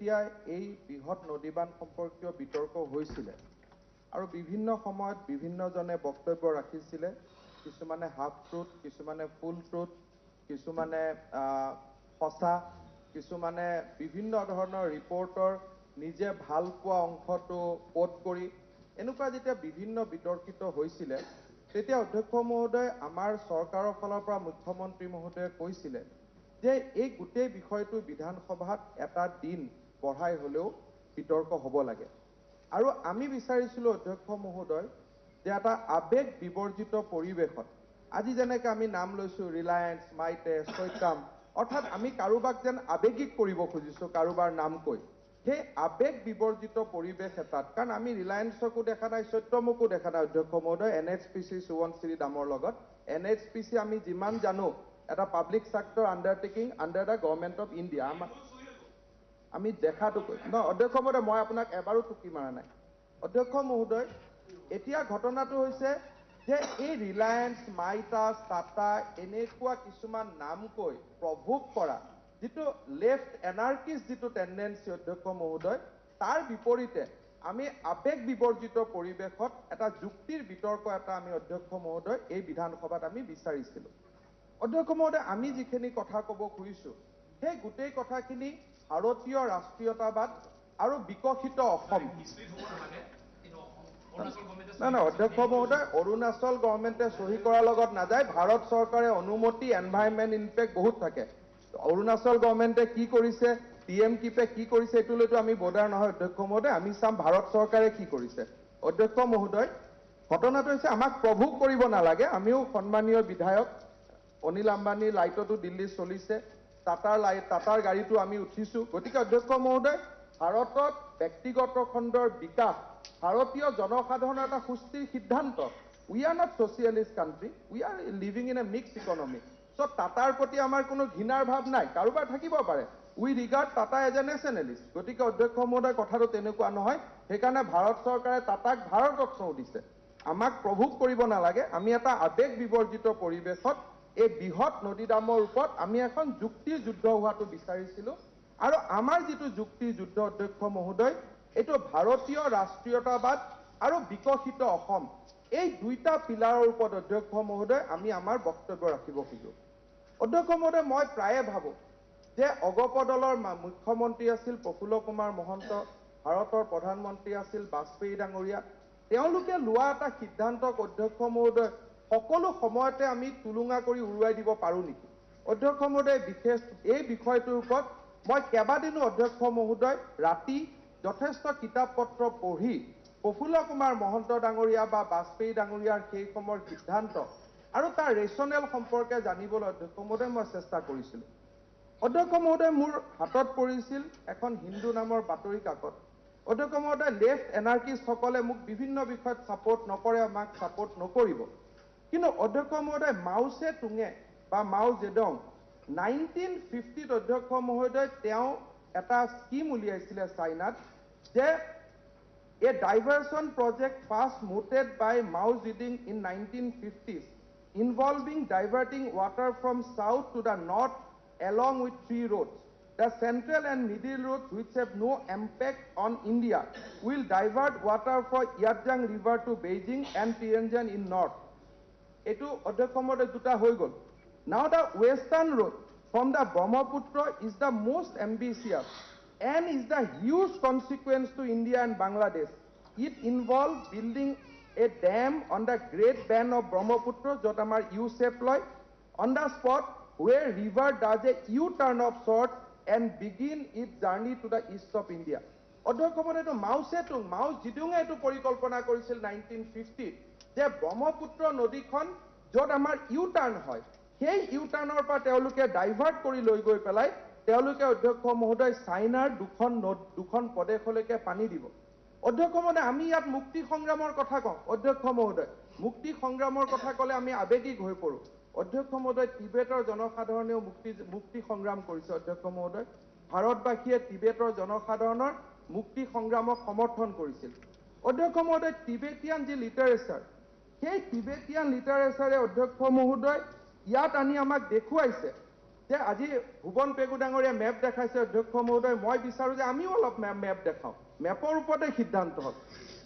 যেতিয়া এই বৃহৎ নদীবান সম্পৰ্কীয় বিতৰ্ক হৈছিলে আৰু বিভিন্ন সময়ত বিভিন্নজনে বক্তব্য ৰাখিছিলে, কিছুমানে হাফ ট্ৰুথ, কিছুমানে ফুল ট্ৰুথ, কিছুমানে সঁচা, কিছুমানে বিভিন্ন ধৰণৰ ৰিপৰ্টৰ নিজে ভাল পোৱা অংশটো কোট কৰি এনেকুৱা যেতিয়া বিভিন্ন বিতৰ্কিত হৈছিলে, তেতিয়া অধ্যক্ষ মহোদয় আমাৰ চৰকাৰৰ ফালৰ পৰা মুখ্যমন্ত্ৰী মহোদয়ে কৈছিলে যে এই গোটেই বিষয়টো বিধানসভাত এটা দিন বঢ়াই হলেও বিতৰ্ক হ'ব লাগে। আৰু আমি বিচাৰিছিলোঁ অধ্যক্ষ মহোদয় যে এটা আবেগ বিবৰ্জিত পৰিৱেশত, আজি যেনেকৈ আমি নাম লৈছোঁ ৰিলায়েন্স, মাইটেছ, সৈতাম, অৰ্থাৎ আমি কাৰোবাক যেন আবেগিক কৰিব খুজিছোঁ কাৰোবাৰ নাম কৈ, সেই আবেগ বিবৰ্জিত পৰিৱেশ এটাত, কাৰণ আমি ৰিলায়েন্সকো দেখা নাই, সত্যমকো দেখা নাই অধ্যক্ষ মহোদয় NHPC সুৱনশিৰি দামৰ লগত। NHPC আমি যিমান জানো এটা public sector undertaking under the government of India. আমি দেখাটো ন অধ্যক্ষ মহোদয়, মই আপোনাক এবাৰো টুকি মাৰা নাই। অধ্যক্ষ মহোদয়, এতিয়া ঘটনাটো হৈছে যে এই ৰিলায়েন্স, মাইটাছ, টাটা এনেকুৱা কিছুমান নাম কৈ প্ৰভোগ কৰা যিটো লেফ্ট এনাৰ্কিষ্ট যিটো টেণ্ডেঞ্চি অধ্যক্ষ মহোদয়, তাৰ বিপৰীতে আমি আবেগ বিবৰ্জিত পৰিৱেশত এটা যুক্তিৰ বিতৰ্ক এটা আমি অধ্যক্ষ মহোদয় এই বিধানসভাত আমি বিচাৰিছিলোঁ। অধ্যক্ষ মহোদয়, আমি যিখিনি কথা ক'ব খুজিছোঁ সেই গোটেই কথাখিনি ভাৰতীয় ৰাষ্ট্ৰীয়তাবাদ আৰু বিকশিত অসম। নাই অধ্যক্ষ মহোদয়, অৰুণাচল গভৰ্ণমেণ্টে চহী কৰাৰ লগত নাযায়। ভাৰত চৰকাৰে অনুমতি এনভাইৰনমেণ্ট ইম্পেক্ট বহুত থাকে। অৰুণাচল গভৰ্ণমেণ্টে কি কৰিছে, PMKIP কি কৰিছে, এইটো লৈতো আমি বৰ্ডাৰ নহয় অধ্যক্ষ মহোদয়, আমি চাম ভাৰত চৰকাৰে কি কৰিছে। অধ্যক্ষ মহোদয়, ঘটনাটো হৈছে আমাক প্ৰভোগ কৰিব নালাগে। আমিও সন্মানীয় বিধায়ক, অনিল আম্বানীৰ লাইটতো দিল্লী চলিছে, টাটাৰ গাড়ীটো আমি উঠিছোঁ। গতিকে অধ্যক্ষ মহোদয়, ভাৰতত ব্যক্তিগত খণ্ডৰ বিকাশ ভাৰতীয় জনসাধাৰণৰ এটা সুস্থিৰ সিদ্ধান্ত। We are not socialist country, we are living in a mixed economy. So' টাটাৰ প্ৰতি আমাৰ কোনো ঘৃণাৰ ভাৱ নাই, কাৰোবাৰ থাকিব পাৰে। We regard Tata as a nationalist. গতিকে অধ্যক্ষ মহোদয়, কথাটো তেনেকুৱা নহয়। সেইকাৰণে ভাৰত চৰকাৰে টাটাক ভাৰত ৰত্ন দিছে। আমাক প্ৰভোগ কৰিব নালাগে। আমি এটা আবেগ বিবৰ্জিত পৰিৱেশত এই বৃহৎ নদীদামৰ ওপৰত আমি এখন যুক্তিৰ যুদ্ধ হোৱাটো বিচাৰিছিলোঁ। আৰু আমাৰ যিটো যুক্তিৰ যুদ্ধ অধ্যক্ষ মহোদয়, এইটো ভাৰতীয় ৰাষ্ট্ৰীয়তাবাদ আৰু বিকশিত অসম, এই দুইটা পিলাৰৰ ওপৰত অধ্যক্ষ মহোদয় আমি আমাৰ বক্তব্য ৰাখিব খোজোঁ। অধ্যক্ষ মহোদয়, মই প্ৰায়ে ভাবোঁ যে অগপ দলৰ মুখ্যমন্ত্ৰী আছিল প্ৰফুল্ল কুমাৰ মহন্ত, ভাৰতৰ প্ৰধানমন্ত্ৰী আছিল বাজপেয়ী ডাঙৰীয়া। তেওঁলোকে লোৱা এটা সিদ্ধান্তক অধ্যক্ষ মহোদয় সকলো সময়তে আমি তুলুঙা কৰি উৰুৱাই দিব পাৰোঁ নেকি? অধ্যক্ষ মহোদয়, বিশেষ এই বিষয়টোৰ ওপৰত মই কেইবাদিনো অধ্যক্ষ মহোদয় ৰাতি যথেষ্ট কিতাপ পত্ৰ পঢ়ি প্ৰফুল্ল কুমাৰ মহন্ত ডাঙৰীয়া বা বাজপেয়ী ডাঙৰীয়াৰ সেই সময়ৰ সিদ্ধান্ত আৰু তাৰ ৰেচনেল সম্পৰ্কে জানিবলৈ অধ্যক্ষ মহোদয় মই চেষ্টা কৰিছিলোঁ। অধ্যক্ষ মহোদয়, মোৰ হাতত পৰিছিল এখন হিন্দু নামৰ বাতৰি কাকত। অধ্যক্ষ মহোদয়, লেফ্ট এনাৰ্কিষ্টসকলে মোক বিভিন্ন বিষয়ত ছাপোৰ্ট নকৰে, আমাক ছাপোৰ্ট নকৰিব। কিন্তু অধ্যক্ষ মহোদয়, মাও চে তুঙে বা মাও জেডং 1950 অধ্যক্ষ মহোদয় তেওঁ এটা স্কিম উলিয়াইছিলে চাইনাত, যে a diversion project first mooted by Mao Zedong in 1950s involving diverting water from south to the north along with 3 roads. The central and middle roads, which have no impact on India, will divert water for Yajang River to Beijing and Tianjin in north. Etu অধ্যক্ষ মহোদয় দুটা হৈ গ'ল। Now the western road from the Brahmaputra is the most ambitious and is the huge consequence to India and Bangladesh. It involves building a dam on the Great Bend of Brahmaputra, jot amar U-shape loy, on the spot where river does a U-turn of sort and begin its journey to the east of India. অধ্যক্ষ মহোদয়, মাও চেতুং, মাও জিডুঙে এইটো পৰিকল্পনা কৰিছিল 1950 যে ব্ৰহ্মপুত্ৰ নদীখন য'ত আমাৰ U-turn হয়, সেই ইউ-টাৰ্ণৰ পৰা তেওঁলোকে ডাইভাৰ্ট কৰি লৈ গৈ পেলাই তেওঁলোকে অধ্যক্ষ মহোদয় চাইনাৰ দুখন প্ৰদেশলৈকে পানী দিব। অধ্যক্ষ মহোদয়, আমি ইয়াত মুক্তি সংগ্ৰামৰ কথা কওঁ। অধ্যক্ষ মহোদয়, মুক্তি সংগ্ৰামৰ কথা ক'লে আমি আবেগিক হৈ পৰোঁ। অধ্যক্ষ মহোদয়, টিবেটৰ জনসাধাৰণেও মুক্তি সংগ্ৰাম কৰিছে। অধ্যক্ষ মহোদয়, ভাৰতবাসীয়ে টিবেটৰ জনসাধাৰণৰ মুক্তি সংগ্ৰামক সমৰ্থন কৰিছিল। অধ্যক্ষ মহোদয়, টিবেটিয়ান যি লিটাৰেচাৰ, সেই টিবেটিয়ান লিটাৰেচাৰে অধ্যক্ষ মহোদয় ইয়াত আনি আমাক দেখুৱাইছে যে আজি ভুৱন পেগু ডাঙৰীয়া মেপ দেখাইছে অধ্যক্ষ মহোদয়, মই বিচাৰো যে আমিও অলপ মেপ দেখাওঁ, মেপৰ ওপৰতে সিদ্ধান্ত হওক।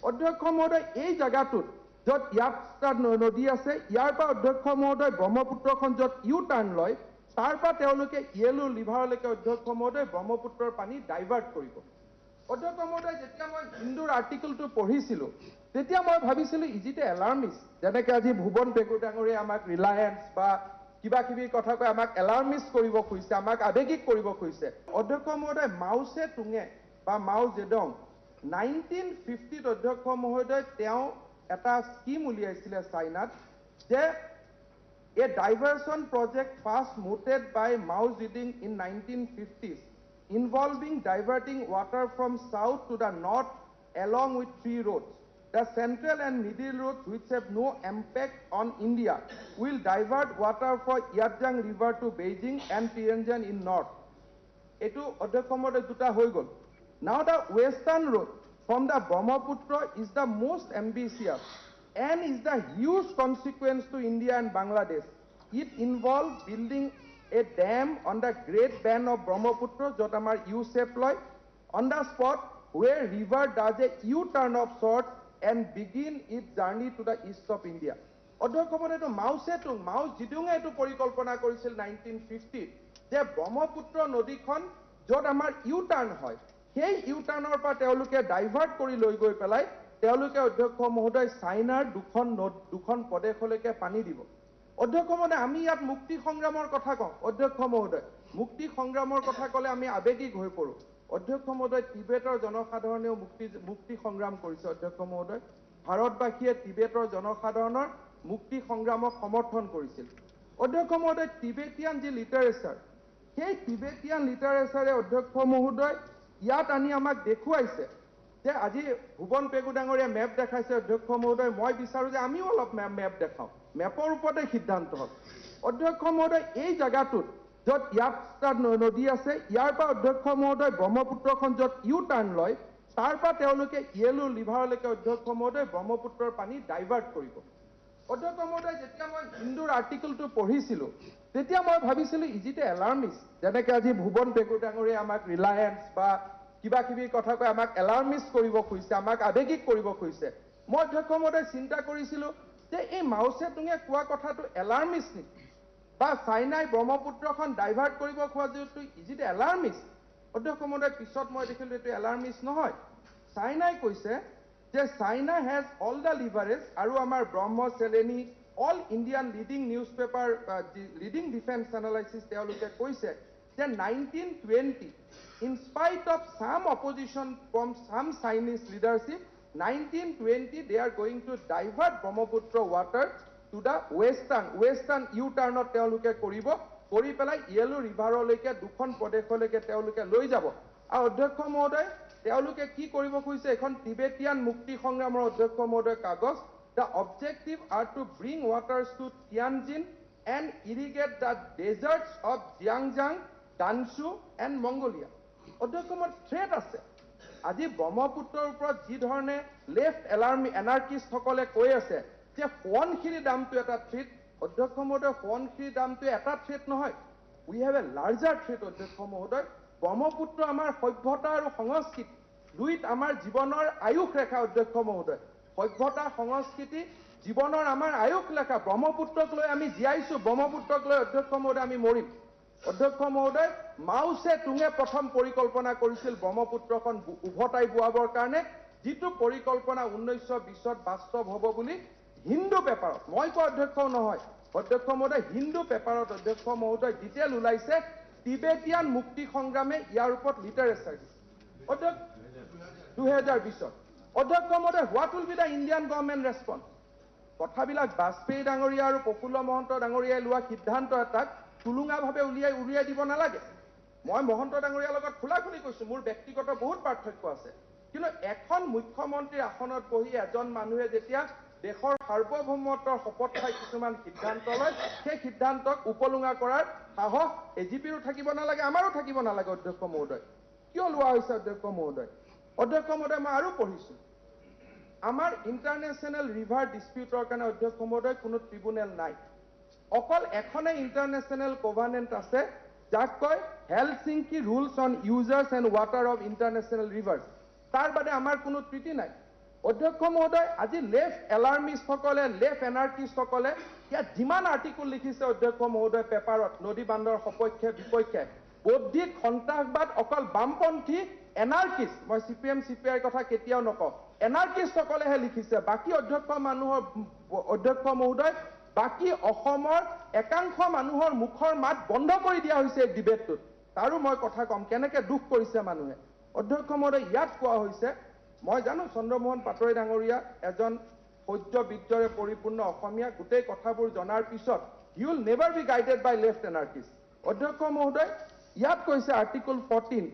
অধ্যক্ষ মহোদয়, এই জায়গাটোত য'ত ইয়াত নদী আছে, ইয়াৰ পৰা অধ্যক্ষ মহোদয় ব্ৰহ্মপুত্ৰখন য'ত ইউ টাৰ্ণ লয়, তাৰ পৰা তেওঁলোকে ইয়েলো লিভাৰলৈকে অধ্যক্ষ মহোদয় ব্ৰহ্মপুত্ৰৰ পানী ডাইভাৰ্ট কৰিব। অধ্যক্ষ মহোদয়, যেতিয়া মই হিন্দুৰ আৰ্টিকলটো পঢ়িছিলোঁ, তেতিয়া মই ভাবিছিলোঁ ইজ ইট এলাৰ্মিষ্ট, যেনেকৈ আজি ভুৱন পেগু ডাঙৰীয়া আমাক ৰিলায়েন্স বা কিবা কিবি কথা কৈ আমাক এলাৰ্মিষ্ট কৰিব খুজিছে, আমাক আৱেগিক কৰিব খুজিছে। অধ্যক্ষ মহোদয়, মাও চে তুঙে বা মাও জেডং 1950 অধ্যক্ষ মহোদয় তেওঁ এটা স্কিম উলিয়াইছিলে চাইনাত, যে a diversion project first mooted by Mao Zedong in 1950s, involving diverting water from south to the north along with 3 roads. The central and middle roads, which have no impact on India, will divert water for Yangtze River to Beijing and Tianjin in north. Etu অধ্যক্ষ মহোদয় দুটা হৈ গ'ল। Now the western road from the Brahmaputra is the most ambitious and is the huge consequence to India and Bangladesh. It involves building a dam on the Great Bend of Brahmaputra, jot amar U-shape loy, on the spot where river does a U-turn of sorts and begin its journey to the east of India. অধ্যক্ষ মহোদয়, মাও চেতুং, মাও জিডুঙে এইটো পৰিকল্পনা কৰিছিল 1950, যে ব্ৰহ্মপুত্ৰ নদীখন য'ত আমাৰ U-turn হয়, সেই ইউ-টাৰ্ণৰ পৰা তেওঁলোকে ডাইভাৰ্ট কৰি লৈ গৈ পেলাই তেওঁলোকে অধ্যক্ষ মহোদয় চাইনাৰ দুখন প্ৰদেশলৈকে পানী দিব। অধ্যক্ষ মহোদয়, আমি ইয়াত মুক্তি সংগ্ৰামৰ কথা কওঁ। অধ্যক্ষ মহোদয়, মুক্তি সংগ্ৰামৰ কথা ক'লে আমি আৱেগিক হৈ পৰোঁ। অধ্যক্ষ মহোদয়, টিবেটৰ জনসাধাৰণেও মুক্তি সংগ্ৰাম কৰিছে। অধ্যক্ষ মহোদয়, ভাৰতবাসীয়ে টিবেটৰ জনসাধাৰণৰ মুক্তি সংগ্ৰামক সমৰ্থন কৰিছিল। অধ্যক্ষ মহোদয়, টিবেটিয়ান যি লিটাৰেচাৰ, সেই টিবেটিয়ান লিটাৰেচাৰে অধ্যক্ষ মহোদয় ইয়াত আনি আমাক দেখুৱাইছে যে আজি ভুৱন পেগু ডাঙৰীয়া মেপ দেখাইছে অধ্যক্ষ মহোদয়, মই বিচাৰো যে আমিও অলপ মেপ দেখাওঁ, মেপৰ ওপৰতে সিদ্ধান্ত হওক। অধ্যক্ষ মহোদয়, এই জায়গাটোত য'ত ইয়াত নদী আছে, ইয়াৰ পৰা অধ্যক্ষ মহোদয় ব্ৰহ্মপুত্ৰখন য'ত ইউ টাৰ্ণ লয়, তাৰ পৰা তেওঁলোকে ইয়েলো লিভাৰলৈকে অধ্যক্ষ মহোদয় ব্ৰহ্মপুত্ৰৰ পানী ডাইভাৰ্ট কৰিব। অধ্যক্ষ মহোদয়, যেতিয়া মই হিন্দুৰ আৰ্টিকলটো পঢ়িছিলোঁ, তেতিয়া মই ভাবিছিলোঁ ইজ ইট এলাৰ্মিষ্ট, যেনেকৈ আজি ভুৱন পেগু ডাঙৰীয়া আমাক ৰিলায়েন্স বা কিবা কিবি কথা কৈ আমাক এলাৰ্মিষ্ট কৰিব খুজিছে, আমাক আৱেগিক কৰিব খুজিছে। মই অধ্যক্ষ মহোদয় চিন্তা কৰিছিলোঁ যে এই মাও চে তুঙে কোৱা কথাটো এলাৰ্মিষ্ট নেকি, বা চাইনাই ব্ৰহ্মপুত্ৰখন ডাইভাৰ্ট কৰিব খোজাটো ইজ ইট এলাৰ্মিষ্ট। অধ্যক্ষ মহোদয়, পিছত মই দেখিলোঁ এইটো এলাৰ্মিষ্ট নহয়। চাইনাই কৈছে যে China has all the leverage, আৰু আমাৰ Brahma Chellaney all Indian leading news paper leading defence analysis তেওঁলোকে কৈছে যে 1920 in spite of some opposition from some Chinese leadership, 1920 they are going to divert Brahmaputra water to the western U-turn তেওঁলোকে কৰিব, কৰি পেলাই yellow ৰিভাৰলৈকে দুখন প্ৰদেশলৈকে তেওঁলোকে লৈ যাব। আৰু অধ্যক্ষ মহোদয়, তেওঁলোকে কি কৰিব খুজিছে, এখন টিবেটিয়ান মুক্তি সংগ্ৰামৰ অধ্যক্ষ মহোদয় কাগজ, the objective are to bring waters to Tianjin and irrigate the deserts of Xinjiang, Gansu and Mongolia. অধ্যক্ষ মহোদয়, থ্ৰেট আছে। আজি ব্ৰহ্মপুত্ৰৰ ওপৰত যি ধৰণে লেফ্ট এনাৰ্কিষ্টসকলে কৈ আছে যে সোৱণশিৰি দামটো এটা থ্ৰেট, অধ্যক্ষ মহোদয়, সোৱণশিৰি দামটো এটা থ্ৰেট নহয়, উই হেভ এ লাৰ্জাৰ থ্ৰেট। অধ্যক্ষ মহোদয়, ব্ৰহ্মপুত্ৰ আমাৰ সভ্যতা আৰু সংস্কৃতি দুইত আমাৰ জীৱনৰ আয়ুস ৰেখা। অধ্যক্ষ মহোদয়, সভ্যতা সংস্কৃতি জীৱনৰ আমাৰ আয়ুস ৰেখা। ব্ৰহ্মপুত্ৰক লৈ আমি জীয়াইছোঁ, ব্ৰহ্মপুত্ৰক লৈ অধ্যক্ষ মহোদয় আমি মৰিম। অধ্যক্ষ মহোদয়, মাও চে তুঙে প্ৰথম পৰিকল্পনা কৰিছিল ব্ৰহ্মপুত্ৰখন উভতাই বোৱাবৰ কাৰণে, যিটো পৰিকল্পনা 1920ত বাস্তৱ হ'ব বুলি হিন্দু পেপাৰত, মই কোৱা অধ্যক্ষও নহয়, অধ্যক্ষ মহোদয় হিন্দু পেপাৰত অধ্যক্ষ মহোদয় ডিটেইল ওলাইছে। টিবেটিয়ান মুক্তি সংগ্ৰামে ইয়াৰ ওপৰত লিটাৰেচাৰ দিছে। অধ্যক্ষ 2020ত অধ্যক্ষ মহোদয়, what will be the Indian government response? কথাবিলাক বাজপেয়ী ডাঙৰীয়া আৰু প্ৰফুল্ল মহন্ত ডাঙৰীয়াই লোৱা সিদ্ধান্ত এটাক টুলুঙাভাৱে উলিয়াই দিব নালাগে। মই মহন্ত ডাঙৰীয়াৰ লগত খোলাখুলি কৈছোঁ, মোৰ ব্যক্তিগত বহুত পাৰ্থক্য আছে, কিন্তু এখন মুখ্যমন্ত্ৰীৰ আসনত বহি এজন মানুহে যেতিয়া দেশৰ সাৰ্বভৌমত্বৰ শপত খাই কিছুমান সিদ্ধান্ত লয়, সেই সিদ্ধান্তক উপলুঙা কৰাৰ সাহস এজিপিৰো থাকিব নালাগে, আমাৰো থাকিব নালাগে। অধ্যক্ষ মহোদয়, কিয় লোৱা হৈছে অধ্যক্ষ মহোদয়? অধ্যক্ষ মহোদয়, মই আৰু পঢ়িছোঁ, আমাৰ ইণ্টাৰনেশ্যনেল ৰিভাৰ ডিস্পিউটৰ কাৰণে অধ্যক্ষ মহোদয় কোনো ট্ৰিব্যুনেল নাই, অকল এখনে ইণ্টাৰনেশ্যনেল কভানেণ্ট আছে, যাক কয় Helsinki rules on users and water of international reverse. তাৰ বাদে আমাৰ কোনো ট্ৰিটি নাই। অধ্যক্ষ মহোদয়, আজি লেফ্ট এলাৰ্মিষ্টসকলে, লেফ্ট এনাৰ্কিষ্টসকলে ইয়াত যিমান আৰ্টিকুল লিখিছে অধ্যক্ষ মহোদয় পেপাৰত, নদী বান্ধৰ সপক্ষে বিপক্ষে, বৌদ্ধিক সন্ত্ৰাসবাদ অকল বামপন্থী এনাৰ্কিষ্ট, মই CPM CPIৰ কথা কেতিয়াও নকওঁ, এনাৰ্কিষ্টসকলেহে লিখিছে। বাকী অধ্যক্ষ মহোদয়, বাকী অসমৰ একাংশ মানুহৰ মুখৰ মাত বন্ধ কৰি দিয়া হৈছে এই ডিবেটটোত। তাৰো মই কথা কম, কেনেকে দুখ কৰিছে মানুহে। অধ্যক্ষ মহোদয়, ইয়াত কোৱা হৈছে, মই জানো চন্দ্ৰমোহন পাটোৱাৰী ডাঙৰীয়া এজন সৌৰ্য বীৰ্যৰে পৰিপূৰ্ণ অসমীয়া, গোটেই কথাবোৰ জনাৰ পিছত he will never be guided by left anarchist. অধ্যক্ষ মহোদয়, ইয়াত কৈছে article 14,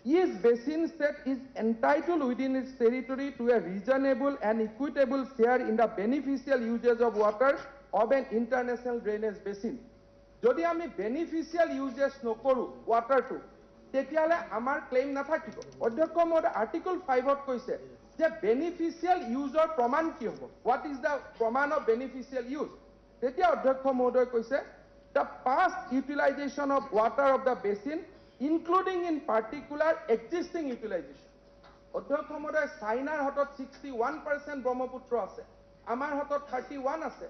each basin state is entitled within its territory to a reasonable and equitable share in the beneficial usage of water of an international drainage basin. যদি আমি বেনিফিচিয়াল uses নকৰোঁ ৱাটাৰটো, তেতিয়াহ'লে আমাৰ claim নাথাকিব। অধ্যক্ষ মহোদয়, আৰ্টিকল 5ত কৈছে যে বেনিফিচিয়াল ইউজৰ প্ৰমাণ কি হ'ব, হোৱাট ইজ দ্য প্ৰমাণ অফ বেনিফিচিয়াল ইউজ। তেতিয়া অধ্যক্ষ মহোদয় কৈছে the past utilisation of water of the basin including in particular existing utilisation. অধ্যক্ষ মহোদয়, চাইনাৰ হাতত 61% ব্ৰহ্মপুত্ৰ আছে, আমাৰ হাতত 31 আছে।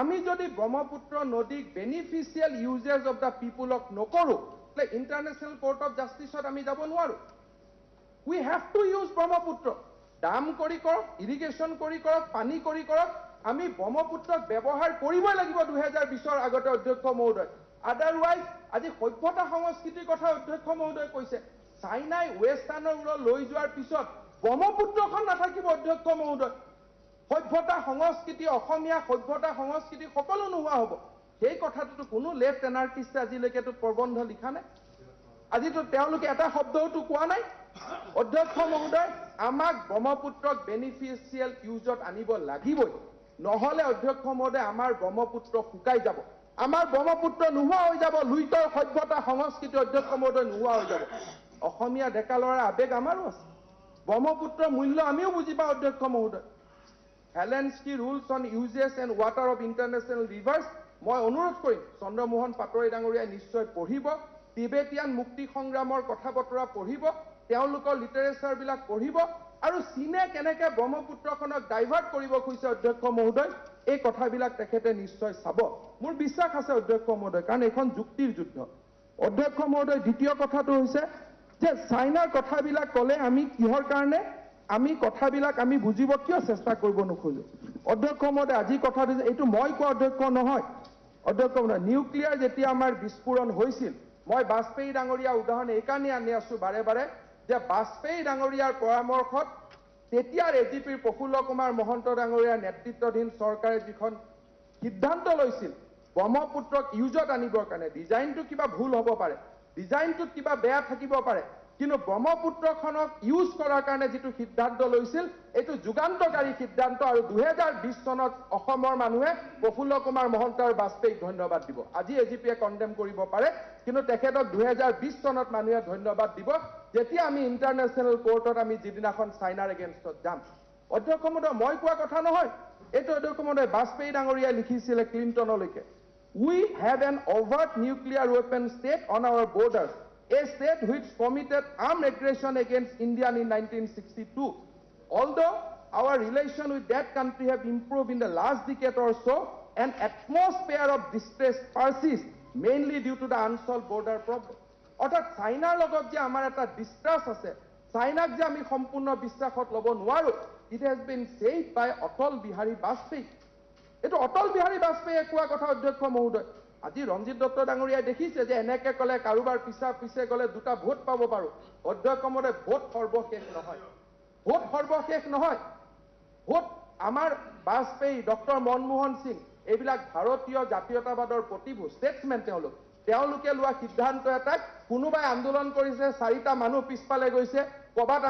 আমি যদি ব্ৰহ্মপুত্ৰ নদীক বেনিফিচিয়েল ইউজেছ অফ দ্য পিপুলক নকৰোঁ, তাহলে ইণ্টাৰনেশ্যনেল কোৰ্ট অফ জাষ্টিছত আমি যাব নোৱাৰোঁ। উই হেভ টু ইউজ ব্ৰহ্মপুত্ৰ। ডাম কৰি কৰক, ইৰিগেশ্যন কৰি কৰক, পানী কৰি কৰক, আমি ব্ৰহ্মপুত্ৰক ব্যৱহাৰ কৰিবই লাগিব 2020ৰ আগতে অধ্যক্ষ মহোদয়। আদাৰৱাইজ আজি সভ্যতা সংস্কৃতিৰ কথা অধ্যক্ষ মহোদয় কৈছে, চাইনাই ৱেষ্টাৰ্ণৰ লৈ যোৱাৰ পিছত ব্ৰহ্মপুত্ৰখন নাথাকিব অধ্যক্ষ মহোদয়। সভ্যতা সংস্কৃতি, অসমীয়া সভ্যতা সংস্কৃতি সকলো নোহোৱা হ'ব। সেই কথাটোতো কোনো লেফ্ট এনাৰ্কিষ্টে আজিলৈকেতো প্ৰবন্ধ লিখা নাই, আজিতো তেওঁলোকে এটা শব্দওতো কোৱা নাই। অধ্যক্ষ মহোদয়, আমাক ব্ৰহ্মপুত্ৰক বেনিফিচিয়েল ইউজত আনিব লাগিবই, নহ'লে অধ্যক্ষ মহোদয় আমাৰ ব্ৰহ্মপুত্ৰ শুকাই যাব, আমাৰ ব্ৰহ্মপুত্ৰ নোহোৱা হৈ যাব, লুইতৰ সভ্যতা সংস্কৃতি অধ্যক্ষ মহোদয় নোহোৱা হৈ যাব। অসমীয়া ডেকা ল'ৰাৰ আবেগ আমাৰো আছে, ব্ৰহ্মপুত্ৰৰ মূল্য আমিও বুজি পাওঁ অধ্যক্ষ মহোদয়। Helsinki rules on uses and water of international rivers, মই অনুৰোধ কৰিম চন্দ্ৰমোহন পাটোৱাৰী ডাঙৰীয়াই নিশ্চয় পঢ়িব, টিবেটিয়ান মুক্তি সংগ্ৰামৰ কথা বতৰা পঢ়িব, তেওঁলোকৰ লিটাৰেচাৰবিলাক পঢ়িব, আৰু চীনে কেনেকৈ ব্ৰহ্মপুত্ৰখনক ডাইভাৰ্ট কৰিব খুজিছে অধ্যক্ষ মহোদয়, এই কথাবিলাক তেখেতে নিশ্চয় চাব। মোৰ বিশ্বাস আছে অধ্যক্ষ মহোদয়, কাৰণ এইখন যুক্তিৰ যুদ্ধ। অধ্যক্ষ মহোদয়, দ্বিতীয় কথাটো হৈছে যে চাইনাৰ কথাবিলাক ক'লে আমি কিহৰ কাৰণে আমি কথাবিলাক আমি বুজিব কিয় চেষ্টা কৰিব নোখোজো। অধ্যক্ষ মহোদয়, আজি কথাটো এইটো মই কোৱা অধ্যক্ষ নহয়। অধ্যক্ষ মহোদয়, নিউক্লিয়াৰ যেতিয়া আমাৰ বিস্ফোৰণ হৈছিল, মই বাজপেয়ী ডাঙৰীয়া উদাহৰণ এইকাৰণে আনি আছো বাৰে বাৰে, যে বাজপেয়ী ডাঙৰীয়াৰ পৰামৰ্শত তেতিয়াৰ AGPৰ প্ৰফুল্ল কুমাৰ মহন্ত ডাঙৰীয়াৰ নেতৃত্বাধীন চৰকাৰে যিখন সিদ্ধান্ত লৈছিল ব্ৰহ্মপুত্ৰক ইউজত আনিবৰ কাৰণে, ডিজাইনটো কিবা ভুল হ'ব পাৰে, ডিজাইনটোত কিবা বেয়া থাকিব পাৰে, কিন্তু ব্ৰহ্মপুত্ৰখনক ইউজ কৰাৰ কাৰণে যিটো সিদ্ধান্ত লৈছিল, এইটো যুগান্তকাৰী সিদ্ধান্ত। আৰু 2020 চনত অসমৰ মানুহে প্ৰফুল্ল কুমাৰ মহন্ত আৰু বাজপেয়ীক ধন্যবাদ দিব। আজি AGPয়ে কণ্ডেম কৰিব পাৰে, কিন্তু তেখেতক 2020 চনত মানুহে ধন্যবাদ দিব, যেতিয়া আমি ইণ্টাৰনেশ্যনেল কোৰ্টত আমি যিদিনাখন চাইনাৰ এগেইনষ্টত যাম। অধ্যক্ষ মহোদয়, মই কোৱা কথা নহয়, এইটো অধ্যক্ষ মহোদয় বাজপেয়ী ডাঙৰীয়াই লিখিছিলে ক্লিণ্টনলৈকে। We have an overt nuclear weapon state on our borders, a state which committed armed aggression against India in 1962. Although our relation with that country have improved in the last decade or so, an atmosphere of distress persists, mainly due to the unsolved border problem. অৰ্থাৎ চাইনাৰ লগত যে আমাৰ এটা ডিষ্ট্ৰাষ্ট আছে, চাইনাক যে আমি সম্পূৰ্ণ বিশ্বাসত ল'ব নোৱাৰো, ইট হেজ বিন ছেইড বাই অটল বিহাৰী বাজপেয়ী। এইটো অটল বিহাৰী বাজপেয়ীয়ে কোৱা কথা অধ্যক্ষ মহোদয়। আজি ৰঞ্জিত দত্ত ডাঙৰীয়াই দেখিছে যে এনেকে ক'লে কাৰোবাৰ পিছে গ'লে দুটা ভোট পাব পাৰোঁ। অধ্যক্ষ মহোদয়, ভোট সৰ্বশেষ নহয়, ভোট সৰ্বশেষ নহয়। ভোট আমাৰ বাজপেয়ী, ডক্টৰ মনমোহন সিং, এইবিলাক ভাৰতীয় জাতীয়তাবাদৰ প্ৰতিভূ ষ্টেটছমেন, তেওঁলোকে লোৱা সিদ্ধান্ত এটাক কোনোবাই আন্দোলন কৰিছে, 4টা মানুহ পিছফালে গৈছে, ক'ৰবাত